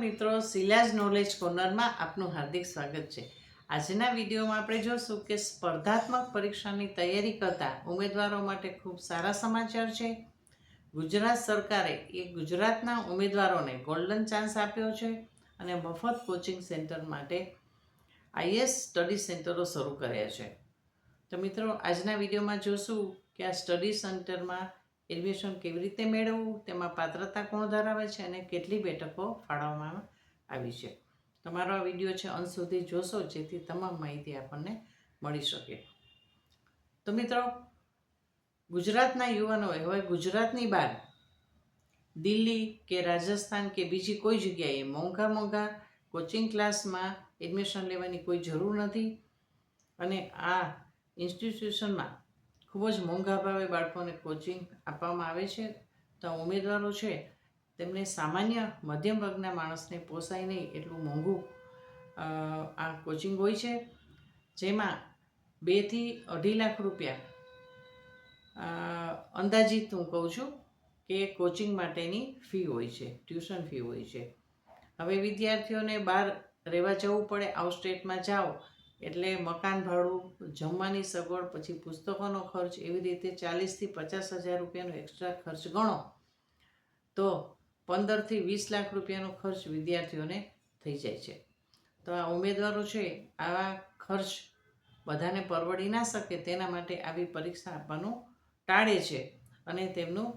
મિત્રો, શિલાજ નોલેજ કોર્નરમાં આપનું હાર્દિક સ્વાગત છે। આજના વિડીયોમાં આપણે જોશું કે સ્પર્ધાત્મક પરીક્ષાની તૈયારી કરતા ઉમેદવારો માટે ખૂબ સારા સમાચાર છે। ગુજરાત સરકારે ગુજરાતના ઉમેદવારોને ગોલ્ડન ચાન્સ આપ્યો છે અને મફત કોચિંગ સેન્ટર માટે આઈએસ સ્ટડી સેન્ટરો શરૂ કર્યા છે। તો મિત્રો, આજના વિડીયોમાં જોશું કે આ સ્ટડી સેન્ટરમાં એડમિશન કેવી રીતે મેળવવું, તેમાં પાત્રતા કોણ ધરાવે છે અને કેટલી બેઠકો ફાળવવામાં આવી છે। તમારો આ વિડીયો છે અંત સુધી જોશો જેથી તમામ માહિતી આપણને મળી શકે। તો મિત્રો, ગુજરાતના યુવાનોએ હવે ગુજરાતની બહાર દિલ્હી કે રાજસ્થાન કે બીજી કોઈ જગ્યાએ મોંઘા કોચિંગ ક્લાસમાં એડમિશન લેવાની કોઈ જરૂર નથી અને આ ઇન્સ્ટિટ્યુશનમાં ખૂબ જ મોંઘા ભાવે બાળકોને કોચિંગ આપવામાં આવે છે। તો ઉમેદવારો છે તેમને સામાન્ય મધ્યમ વર્ગના માણસને પોસાય નહીં એટલું મોંઘું આ કોચિંગ હોય છે, જેમાં 2 થી 2.5 લાખ રૂપિયા અંદાજિત હું કહું છું કે કોચિંગ માટેની ફી હોય છે, ટ્યુશન ફી હોય છે। હવે વિદ્યાર્થીઓને બહાર રહેવા જવું પડે, આઉટ સ્ટેટમાં જાઓ એટલે મકાન ભાડું, જમવાની સગવડ, પછી પુસ્તકોનો ખર્ચ, એવી રીતે 40,000 થી 50,000 રૂપિયાનો એક્સ્ટ્રા ખર્ચ ગણો તો 15 થી 20 લાખ રૂપિયાનો ખર્ચ વિદ્યાર્થીઓને થઈ જાય છે। તો આ ઉમેદવારો છે આવા ખર્ચ બધાને પરવડી ના શકે તેના માટે આવી પરીક્ષા આપવાનું ટાળે છે અને તેમનું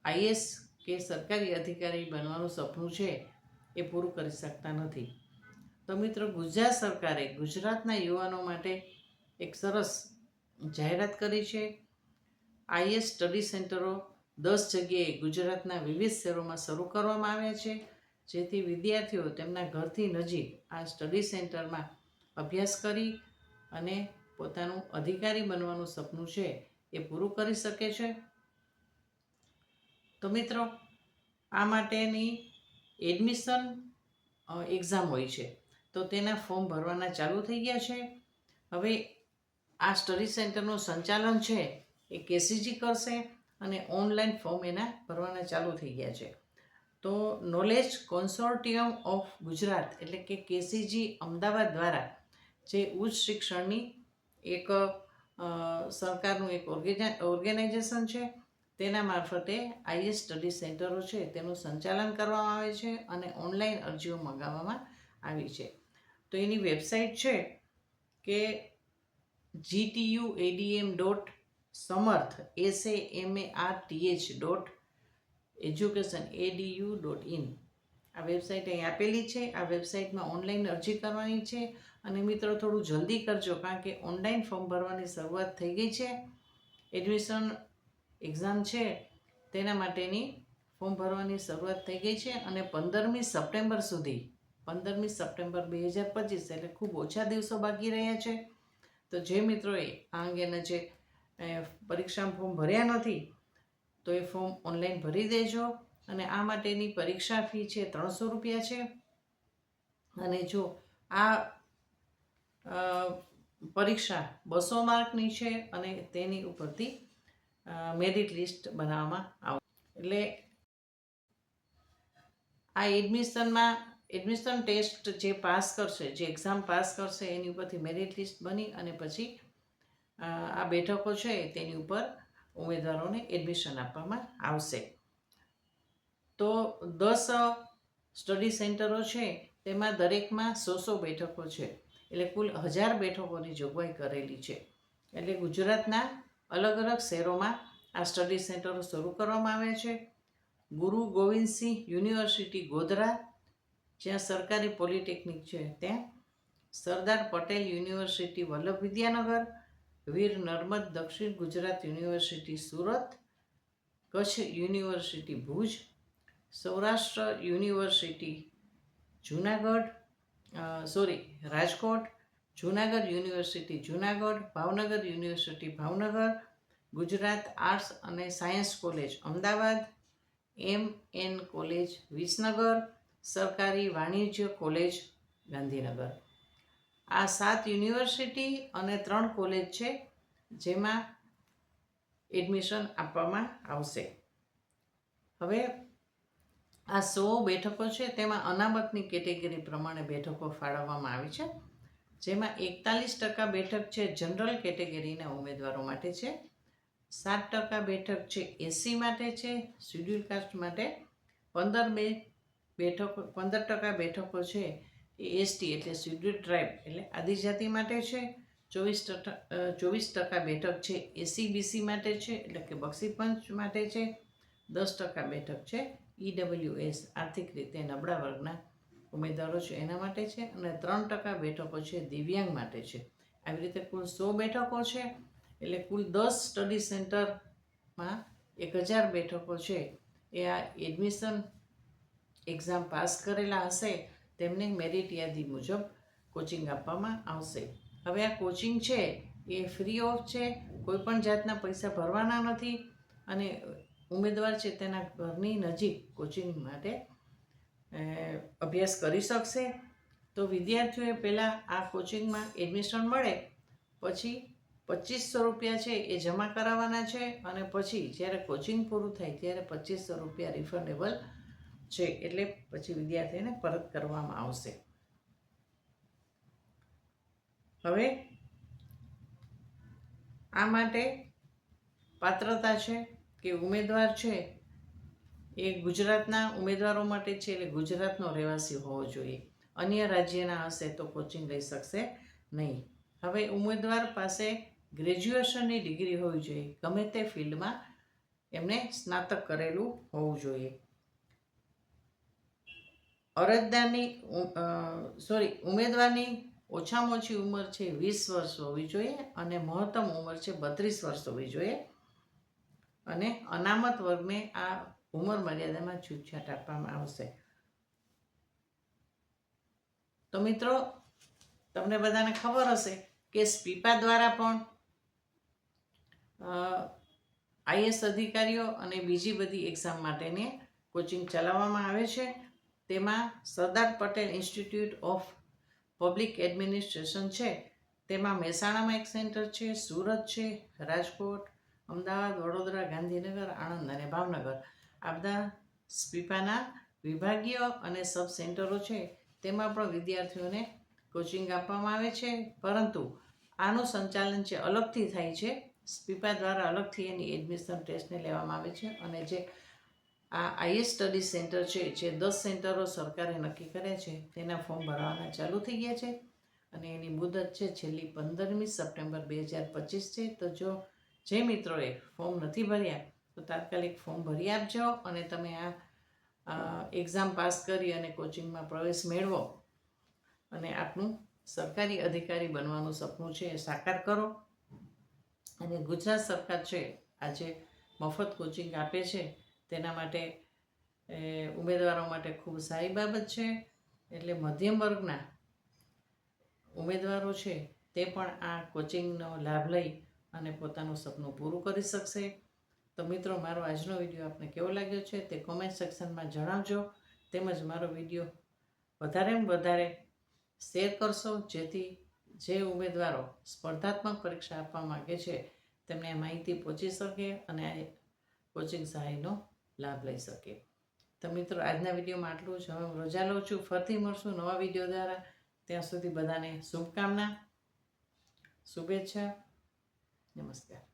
આઈએસ કે સરકારી અધિકારી બનવાનું સપનું છે એ પૂરું કરી શકતા નથી। તો મિત્રો, ગુજરાત સરકારે ગુજરાતના યુવાનો માટે એક સરસ જાહેરાત કરી છે। આઈએસ સ્ટડી સેન્ટરો 10 જગ્યાએ ગુજરાતના વિવિધ શહેરોમાં શરૂ કરવામાં આવ્યા છે, જેથી વિદ્યાર્થીઓ તેમના ઘરથી નજીક આ સ્ટડી સેન્ટરમાં અભ્યાસ કરી અને પોતાનું અધિકારી બનવાનું સપનું છે એ પૂરું કરી શકે છે। તો મિત્રો, આ માટેની એડમિશન એક્ઝામ હોય છે, તો તેના ફોર્મ ભરવાના ચાલુ થઈ ગયા છે। હવે આ સ્ટડી સેન્ટરનું સંચાલન છે એ કેસીજી કરશે અને ઓનલાઈન ફોર્મ એના ભરવાના ચાલુ થઈ ગયા છે। તો નોલેજ કોન્સોર્ટિયમ ઓફ ગુજરાત એટલે કે કેસીજી અમદાવાદ દ્વારા જે ઉચ્ચ શિક્ષણની એક સરકારનું એક ઓર્ગેનાઇઝેશન છે, તેના મારફતે આઈએસ સ્ટડી સેન્ટરો છે તેનું સંચાલન કરવામાં આવે છે અને ઓનલાઈન અરજીઓ મંગાવવામાં આવી છે। તો એની વેબસાઇટ છે કે gtuadm.samarth.education.edu.in આ વેબસાઇટ અહીં આપેલી છે। આ વેબસાઇટમાં ઓનલાઈન અરજી કરવાની છે અને મિત્રો, થોડું જલ્દી કરજો કારણ કે ઓનલાઈન ફોર્મ ભરવાની શરૂઆત થઈ ગઈ છે। એડમિશન એક્ઝામ છે તેના માટેની ફોર્મ ભરવાની શરૂઆત થઈ ગઈ છે અને 15મી સપ્ટેમ્બર સુધી 15મી સપ્ટેમ્બર 2025 એટલે ખૂબ ઓછા દિવસો બાકી રહ્યા છે। તો જે મિત્રોએ આ અંગેના જે પરીક્ષા ફોર્મ ભર્યા નથી તો એ ફોર્મ ઓનલાઈન ભરી દેજો અને આ માટેની પરીક્ષા ફી છે 300 રૂપિયા છે। અને જો આ પરીક્ષા 200 માર્કની છે અને તેની ઉપરથી મેરિટ લિસ્ટ બનાવવામાં આવશે, એટલે આ એડમિશન ટેસ્ટ જે પાસ કરશે, જે એક્ઝામ પાસ કરશે એની ઉપરથી મેરિટ લિસ્ટ બની અને પછી આ બેઠકો છે તેની ઉપર ઉમેદવારોને એડમિશન આપવામાં આવશે। તો 10 સ્ટડી સેન્ટરો છે તેમાં દરેકમાં 100 બેઠકો છે, એટલે કુલ 1000 બેઠકોની જોગવાઈ કરેલી છે। એટલે ગુજરાતના અલગ શહેરોમાં આ સ્ટડી સેન્ટરો શરૂ કરવામાં આવ્યા છે। ગુરુ ગોવિંદસિંહ યુનિવર્સિટી ગોધરા, જ્યાં સરકારી પોલિટેકનિક છે ત્યાં, Sardar Patel university Vallabh Vidyanagar, Veer Narmad Dakshin Gujarat university Surat, Kutch university Bhuj, Saurashtra university Rajkot, Junagadh university Junagadh, Bhavnagar university Bhavnagar, Gujarat arts અને science college Ahmedabad, MN college Visnagar, સરકારી વાણિજ્ય કોલેજ ગાંધીનગર। આ 7 યુનિવર્સિટી અને 3 કોલેજ છે જેમાં એડમિશન આપવામાં આવશે। હવે આ 100 બેઠકો છે તેમાં અનામતની કેટેગરી પ્રમાણે બેઠકો ફાળવવામાં આવી છે, જેમાં 41% બેઠક છે જનરલ કેટેગરીના ઉમેદવારો માટે છે, 7% બેઠક છે એસસી માટે છે, શિડ્યુલ કાસ્ટ માટે 15% બેઠકો છે એ એસટી એટલે શિડ્યુલ ટ્રાઇબ એટલે આદિજાતિ માટે છે, 24% બેઠક છે એસસીબીસી માટે છે એટલે કે બક્ષી પંચ માટે છે, 10% બેઠક છે ઈડબ્લ્યુએસ આર્થિક રીતે નબળા વર્ગના ઉમેદવારો છે એના માટે છે, અને 3% બેઠકો છે દિવ્યાંગ માટે છે. આવી રીતે કુલ 100 બેઠકો છે, એટલે કુલ 10 સ્ટડી સેન્ટરમાં 1000 બેઠકો છે એ આ એડમિશન એક્ઝામ પાસ કરેલા હશે તેમને મેરિટ યાદી મુજબ કોચિંગ આપવામાં આવશે. હવે આ કોચિંગ છે એ ફ્રી ઓફ છે, કોઈ પણ જાતના પૈસા ભરવાના નથી, અને ઉમેદવાર છે તેના ઘરની નજીક કોચિંગ માટે અભ્યાસ કરી શકશે. તો વિદ્યાર્થીઓએ પહેલાં આ કોચિંગમાં એડમિશન મળે પછી 2500 રૂપિયા છે એ જમા કરાવવાના છે, અને પછી જ્યારે કોચિંગ પૂરું થાય ત્યારે 2500 રૂપિયા રિફંડેબલ છે, એટલે પછી વિદ્યાર્થીને પરત કરવામાં આવશે. હવે આ માટે પાત્રતા છે કે ઉમેદવાર છે એ ગુજરાતના ઉમેદવારો માટે છે, એટલે ગુજરાતનો રહેવાસી હોવો જોઈએ. અન્ય રાજ્યના હશે તો કોચિંગ લઈ શકશે નહીં. હવે ઉમેદવાર પાસે ગ્રેજ્યુએશનની ડિગ્રી હોવી જોઈએ, ગમે તે ફિલ્ડમાં એમને સ્નાતક કરેલું હોવું જોઈએ. ઉમેદવારની ઓછામાં ઓછી ઉંમર છે 20 વર્ષ હોવી જોઈએ, અને મહત્તમ ઉંમર છે 32 વર્ષ હોવી જોઈએ, અને અનામત વર્ગને આ ઉંમર મર્યાદામાં છૂટછાટ આપવામાં આવશે. તો મિત્રો, તમને બધાને ખબર હશે કે સ્પીપા દ્વારા પણ આઈએસ અધિકારીઓ અને બીજી બધી એક્ઝામ માટેની કોચિંગ ચલાવવામાં આવે છે. તેમાં Sardar Patel institute of public administration છે, તેમાં મહેસાણામાં એક સેન્ટર છે, સુરત છે, રાજકોટ, અમદાવાદ, વડોદરા, ગાંધીનગર, આણંદ અને ભાવનગર આ બધા સ્પીપાના વિભાગીય અને સબ સેન્ટરો છે. તેમાં પણ વિદ્યાર્થીઓને કોચિંગ આપવામાં આવે છે, પરંતુ આનું સંચાલન છે અલગથી થાય છે. સ્પીપા દ્વારા અલગથી એની એડમિશન ટેસ્ટને લેવામાં આવે છે, અને જે આ આઈએસ સ્ટડી સેન્ટર છે જે 10 સેન્ટરો સરકારે નક્કી કરે છે તેના ફોર્મ ભરવાના ચાલુ થઈ ગયા છે, અને એની મુદત છે છેલ્લી 15મી સપ્ટેમ્બર 2025 છે. તો જે મિત્રોએ ફોર્મ નથી ભર્યા તો તાત્કાલિક ફોર્મ ભરી આપજો, અને તમે આ એક્ઝામ પાસ કરી અને કોચિંગમાં પ્રવેશ મેળવો અને આપનું સરકારી અધિકારી બનવાનું સપનું છે એ સાકાર કરો. અને ગુજરાત સરકાર છે આજે મફત કોચિંગ આપે છે, તેના માટે ઉમેદવારો માટે ખૂબ સારી બાબત છે. એટલે મધ્યમ વર્ગના ઉમેદવારો છે તે પણ આ કોચિંગનો લાભ લઈ અને પોતાનું સપનું પૂરું કરી શકશે. તો મિત્રો, મારો આજનો વિડીયો આપને કેવો લાગ્યો છે તે કોમેન્ટ સેક્શનમાં જણાવજો, તેમજ મારો વિડીયો વધારેમાં વધારે શેર કરશો, જેથી જે ઉમેદવારો સ્પર્ધાત્મક પરીક્ષા આપવા માગે છે તેમને માહિતી પહોંચી શકે અને કોચિંગ સહાયનો લાભ લઈ શકે. તો મિત્રો, આજના વિડીયોમાં આટલું જ. હવે હું રજા લઉં છું, ફરીથી મળશું નવા વિડીયો દ્વારા. ત્યાં સુધી બધાને શુભકામના, શુભેચ્છા, નમસ્કાર.